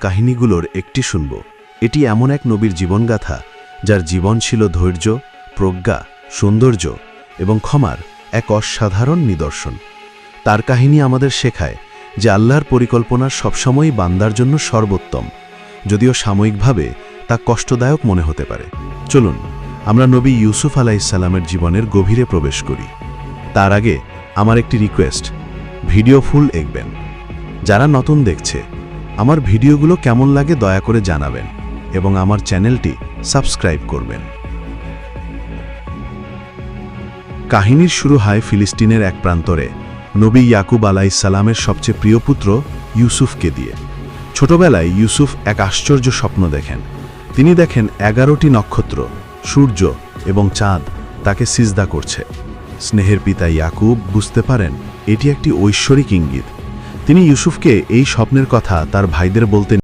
কাহিনীগুলোর একটি শুনব। এটি এমন এক নবীর জীবনগাথা যার জীবন ছিল ধৈর্য, প্রজ্ঞা, সৌন্দর্য এবং ক্ষমার এক অসাধারণ নিদর্শন। তার কাহিনী আমাদের শেখায় যে আল্লাহর পরিকল্পনা সবসময়ই বান্দার জন্য সর্বোত্তম, যদিও সাময়িকভাবে তা কষ্টদায়ক মনে হতে পারে। চলুন আমরা নবী ইউসুফ আলাইহিসসালামের জীবনের গভীরে প্রবেশ করি। তার আগে আমার একটি রিকোয়েস্ট, ভিডিও ফুল দেখবেন। যারা নতুন দেখছে, আমার ভিডিওগুলো কেমন লাগে দয়া করে জানাবেন এবং আমার চ্যানেলটি সাবস্ক্রাইব করবেন। কাহিনীর শুরু হয় ফিলিস্তিনের এক প্রান্তরে নবী ইয়াকুব আলাইহিসসালামের সবচেয়ে প্রিয় পুত্র ইউসুফকে দিয়ে। ছোটবেলায় ইউসুফ এক আশ্চর্য স্বপ্ন দেখেন। তিনি দেখেন 11টি নক্ষত্র, সূর্য এবং চাঁদ তাকে সিজদা করছে। স্নেহের পিতা ইয়াকুব বুঝতে পারেন এটি একটি ঐশ্বরিক ইঙ্গিত। তিনি ইউসুফকে এই স্বপ্নের কথা তার ভাইদের বলতে